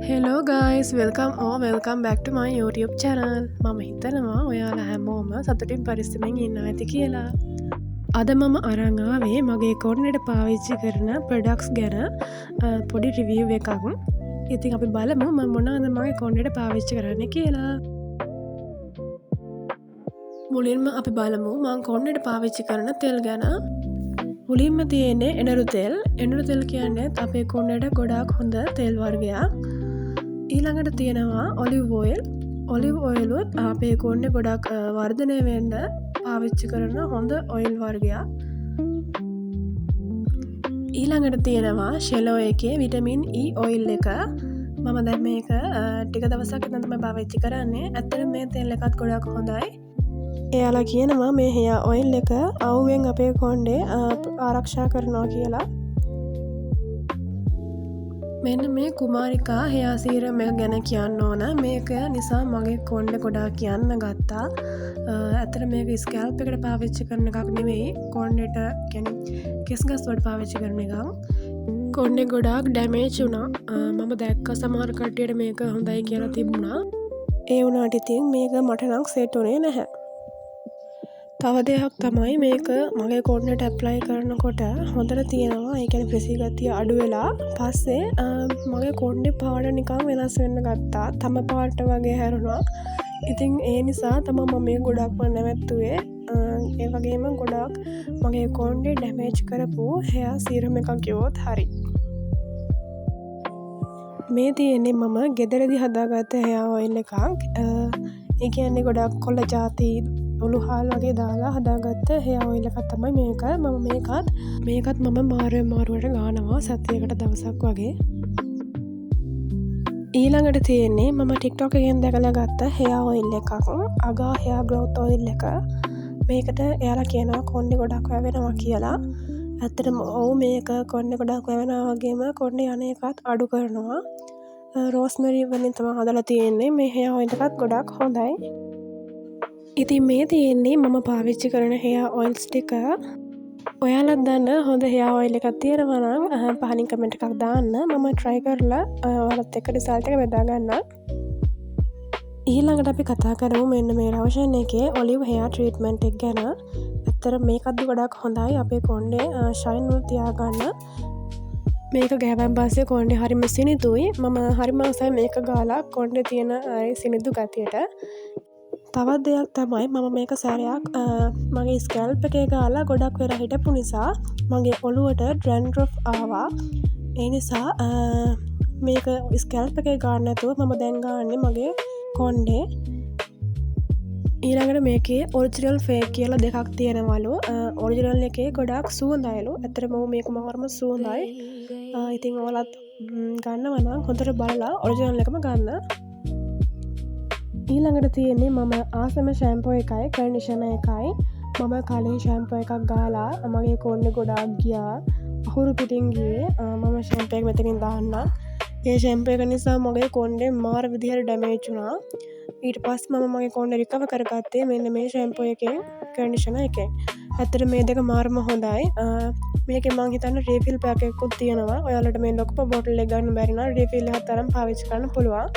Hello guys welcome back to my YouTube channel. මම හිතනවා ඔයාලා හැමෝම සතුටින් පරිස්සමෙන් ඉන්න ඇති කියලා. අද මම අරංආවේ මගේ කොන්නට පාවිච්චි කරන ප්‍රඩක්ස් ගැන පොඩි රිවියව් එකක්. ඉතින් අපි බලමු මම මොනවද මගේ කොන්නට පාවිච්චි කරන්න කියලා. මුලින්ම අපි බලමු මං කොන්නට පාවිච්චි කරන තෙල් ගැන. මුලින්ම තියෙන්නේ එනරු තෙල් කියන්නේ අපේ කොන්නට ගොඩාක් හොඳ තෙල් වර්ගයක්. ඊළඟට තියෙනවා ඔලිව් ඔයිලුත් අපේ කොන්න ගොඩක් වර්ධනය වෙන්න පාවිච්චි කරන හොඳ ඔයිල් වර්ගයක්. ඊළඟට තියෙනවා ෂෙලෝ එකේ විටමින් E ඔයිල් එක. මම දැන් මේක ටික දවසක් ඉඳන් තමයි පාවිච්චි කරන්නේ. ඇත්තටම මේ තෙල් එකත් ගොඩක් හොඳයි. එයාලා කියනවා මේ හෙයා ඔයිල් එක අවුවෙන් අපේ කොණ්ඩේ ආරක්ෂා කරනවා කියලා. මෙන්න මේ කුමාරිකා හෙයා සීරම් එක ගැන කියන්න ඕන. මේක නිසා මගේ කොණ්ඩේ ගොඩාක් කියන්න ගත්තා. ඇත්තට මේක ස්කැල්ප් එකට පාවිච්චි කරන එකක් නෙවෙයි. කොණ්ඩේට කියන්නේ කෙස් ගස් වලට පාවිච්චි කරන එකක්. කොණ්ඩේ ගොඩාක් ඩැමේජ් වුණා. මම දැක්ක සමහර කට්ටියට මේක හොඳයි කියලා තිබුණා. ඒ වුණාට ඉතින් මේක මට නම් සෙට් උනේ නැහැ. තව දෙයක් තමයි මේක මගේ කොන්නට ඇප්ලයි කරනකොට හොඳට තියෙනවා. ඒ කියන්නේ ප්‍රසී ගතිය අඩු වෙලා පස්සේ මගේ කොණ්ඩේ පාට නිකන් වෙනස් වෙන්න ගත්තා. තම පාට වගේ හැරුණා. ඉතින් ඒ නිසා තමයි මම මේ ගොඩක්ම නැවැත්තුවේ. ඒ වගේම ගොඩක් මගේ කොණ්ඩේ ඩැමේජ් කරපු හෙයා සීරම් එකක් ගෙවුවොත් හරි. මේ තියෙන්නේ මම ගෙදරදී හදාගත්ත හෙයා ඔයිල් එකක්. ඒ කියන්නේ ගොඩක් කොළ ಜಾති ඔලු හාල් වගේ දාලා හදාගත්ත හෙයා ඔයිල් එකක් තමයි මේක. මම මේකත් මම මාරුවට ගානවා සතියකට දවසක් වගේ. ඊළඟට තියෙන්නේ මම TikTok එකෙන් දැකලා ගත්ත හෙයා ඔයිල් එකක්. අගා හෙයා ග්‍රෝත් ඔයිල් එක. මේකට එයාලා කියනවා කොණ්ඩේ ගොඩක් වැවෙනවා කියලා. ඇත්තටම ඔව් මේක කොණ්ඩේ ගොඩක් වැවෙනවා වගේම කොණ්ඩේ යන එකත් අඩු කරනවා. රෝස්මෙරි වලින් තමයි හදලා තියෙන්නේ. මේ හෙයා ඔයිල් එකත් ගොඩක් හොඳයි. ඉතින් මේ තියෙන්නේ මම පාවිච්චි කරන හෙයා ඔයිල්ස් ටික. ඔයාලත් දන්න හොඳ හෙයා ඔයිල් එකක් තියෙනවා නම් පහලින් කමෙන්ට් එකක් දාන්න. මම try කරලා ඔයාලත් එක්ක රිසල්ට් එක බෙදා ගන්නම්. ඊළඟට අපි කතා කරමු මෙන්න මේ ලෝෂන් එකේ ඔලිව් හෙයා ට්‍රීට්මන්ට් එක ගැන. ඇත්තට මේකත් ගොඩක් හොඳයි අපේ කොණ්ඩේ ෂයින් වල තියාගන්න. මේක ගෑවන් පස්සේ කොණ්ඩේ හරිම සිනිඳුයි. මම හරිම ආසයි මේක ගාලා කොණ්ඩේ තියෙන සිනිඳු ගතියට. තවත් දෙයක් තමයි මම මේක සැරයක් මගේ ස්කැල්ප් එකේ ගාලා ගොඩක් වෙලා හිටපු නිසා මගේ ඔළුවට ඩ්‍රැන්ඩ්‍රොෆ් ආවා. ඒ නිසා මේක ස්කැල්ප් එකේ ගාන්න නැතුව මම දැන් ගාන්නේ මගේ කොණ්ඩේ. ඊළඟට මේකේ ඔරිජිනල් ෆේක් කියලා දෙකක් තියෙනවලු. ඔරිජිනල් එකේ ගොඩක් සුවඳයිලු. ඇත්තටම මේක මාරම සුවඳයි. ඉතින් ඔයාලත් ගන්නවා නම් හොඳට බලලා ඔරිජිනල් එකම ගන්න. ඊළඟට තියෙන්නේ මම ආසම ෂැම්පෝ එකයි කන්ඩිෂනර් එකයි. මම කලින් ෂැම්පෝ එකක් ගාලා මගේ කොණ්ඩේ ගොඩාක් ගියා. අහුරු පිටින් ගියේ. මම ෂැම්පෝ එක මෙතනින් දාන්නම්. ඒ ෂැම්පෝ එක නිසා මගේ කොණ්ඩේ මාර විදිහට ඩැමේජ් වුණා. ඊට පස්සේ මම මගේ කොණ්ඩේ රිකවර් කරගත්තේ මෙන්න මේ ෂැම්පෝ එකෙන් කන්ඩිෂනර් එකෙන්. ඇත්තට මේ දෙක මාරම හොඳයි. මේකේ මං හිතන්නේ රීෆිල් පැක් එකකුත් තියෙනවා. ඔයාලට මේ ලොකු බෝටල් එක ගන්න බැරි නම් රීෆිල් එකක් තරම් පාවිච්චි කරන්න පුළුවන්.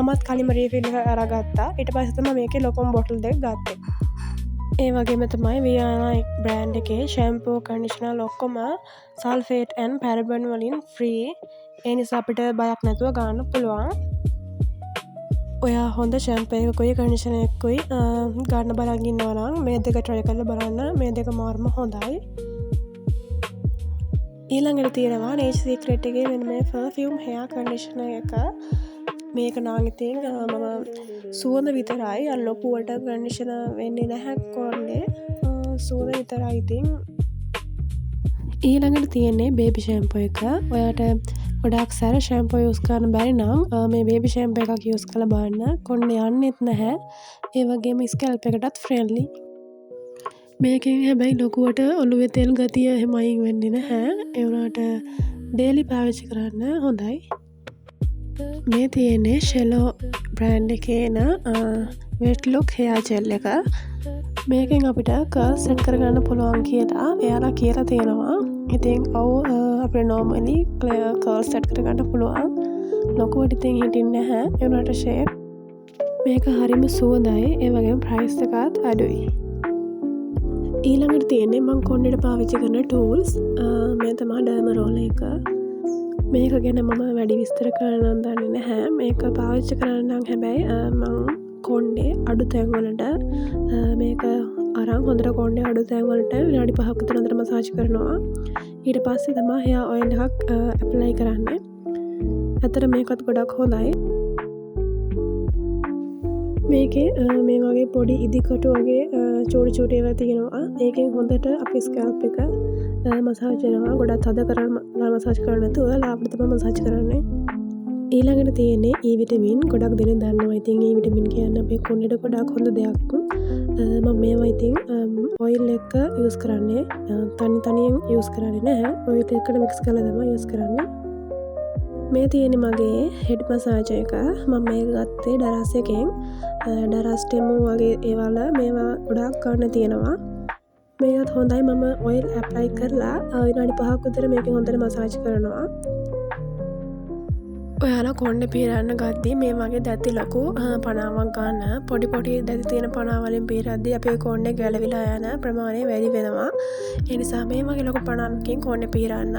මමත් කලින්ම රීෆිල් එක අරගත්තා. ඊට පස්සේ තමයි මේකේ ලොකුම බොටල් දෙක ගත්තේ. ඒ වගේම තමයි වියානා බ්‍රෑන්ඩ් එකේ ෂැම්පූ කන්ඩිෂනර් ඔක්කොම සල්ෆේට් ඇන් පැරබන් වලින් ෆ්‍රී. ඒ නිසා අපිට බයක් නැතුව ගන්න පුළුවන්. ඔයා හොඳ ෂැම්පූ එකකුයි කන්ඩිෂනර් එකකුයි ගන්න බලන් ඉන්නවා නම් මේ දෙක try කරලා බලන්න. මේ දෙක මාර්ම හොඳයි. ඊළඟට තියෙනවා Nature Secret එකේ මෙන්න මේ perfume hair conditioner එක. මේක නම් ඉතින් මම සුවඳ විතරයි ලොකුවට කන්ඩිෂනර් වෙන්නේ නැහැ කොණ්ඩේ. සුවඳ විතරයි ඉතින්. ඊළඟට තියෙන්නේ බේබි ෂැම්පෝ එක. ඔයාට ගොඩක් සැර ෂැම්පෝ යූස් කරන්න බැරි නම් මේ බේබි ෂැම්පෝ එකක් යූස් කරලා බලන්න. කොණ්ඩේ යන්නෙත් නැහැ. ඒ වගේම ස්කැල්ප් එකටත් ෆ්‍රෙන්ඩ්ලි. මේකෙන් හැබැයි ලොකුවට ඔළුවේ තෙල් ගතිය එහෙම අයින් වෙන්නේ නැහැ. ඒ වුණාට ඩේලි පාවිච්චි කරන්න හොඳයි. මේ තියෙන්නේ ෂෙලෝ බ්‍රෑන්ඩ් එකේන වෙට් ලුක් හෙයා ජෙල් එක. මේකෙන් අපිට කර්ල් සෙට් කරගන්න පුළුවන් කියලා එයාලා කියලා තියෙනවා. ඉතින් අපිට නෝමලි කර්ල් සෙට් කරගන්න පුළුවන්. ලොකුවට ඉතින් හිටින්නේ නැහැ. ඒ වුණාට ෂේප් මේක හරිම සුවඳයි. ඒ වගේම ප්‍රයිස් එකත් අඩුයි. ඊළඟට තියෙන්නේ මම කොණ්ඩෙට පාවිච්චි කරන ටූල්ස්. මේ තමයි ඩර්ම රෝලර් එක. මේක ගැන මම වැඩි විස්තර කරන්න දන්නේ නැහැ. මේක පාවිච්චි කරන්න නම් හැබැයි මම කොණ්ඩේ අඩු තැන්වලට මේක අරන් හොඳට කොණ්ඩේ අඩු තැන්වලට විනාඩි 5ක් විතර හොඳට මසාජ් කරනවා. ඊට පස්සේ තමයි hair oil එකක් ඇප්ලයි කරන්නේ. ඇත්තට මේකත් ගොඩක් හොඳයි. මේකේ මේ වගේ පොඩි ඉදිකටු වගේ චූටි චූටි ඒවා තියෙනවා. ඒකෙන් හොඳට අපේ ස්කැල්ප් එක මසාජ් වෙනවා. ගොඩක් තද කරන්න මසාජ් කරන්නේ නැතුව ලාවට තමයි මසාජ් කරන්නේ. ඊළඟට තියෙන්නේ E විටමින්. ගොඩක් දෙනෙක් දන්නවා ඉතින් E විටමින් කියන්නේ අපේ කොණ්ඩේට ගොඩක් හොඳ දෙයක්. මම මේවා ඉතින් ඔයිල් එක යූස් කරන්නේ. තනියෙන් යූස් කරන්නේ නැහැ. ඔයිල් එකට මික්ස් කරලා තමයි යූස් කරන්නේ. මේ තියෙන්නේ මගේ හෙඩ් මසාජ් එක. මම මේක ගත්තේ ඩරස් එකෙන්. ඩරස් ටෙමු වගේ ඒවල මේවා ගොඩක් ගන්න තියෙනවා. මේකත් හොඳයි. මම ඔයිල් ඇප්ලයි කරලා විනාඩි 5ක් විතර මේකෙන් හොඳට මසාජ් කරනවා. ඔයාලා කොණ්ඩේ පීරන්න ගද්දී මේ වගේ දැති ලොකු පනාවක් ගන්න. පොඩි පොඩි දැති තියෙන පනාවලින් පීරද්දී අපේ කොණ්ඩේ ගැලවිලා යන ප්‍රමාණය වැඩි වෙනවා. ඒ නිසා මේ වගේ ලොකු පනාවකින් කොණ්ඩේ පීරන්න.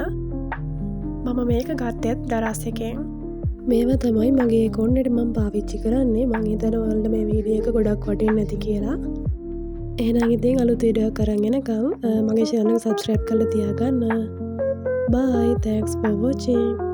මම මේක ගත්තෙත් දරස් එකෙන්. මේවා තමයි මගේ කොණ්ඩේට මම පාවිච්චි කරන්නේ. මං හිතනවා ඔයාලට මේ වීඩියෝ එක ගොඩක් වටින්නේ නැති කියලා. එහෙනම් ඉතින් අලුත් වීඩියෝ එකක් අරන් එනකම් මගේ channel එක subscribe කරලා තියාගන්න. Bye. Thanks for watching.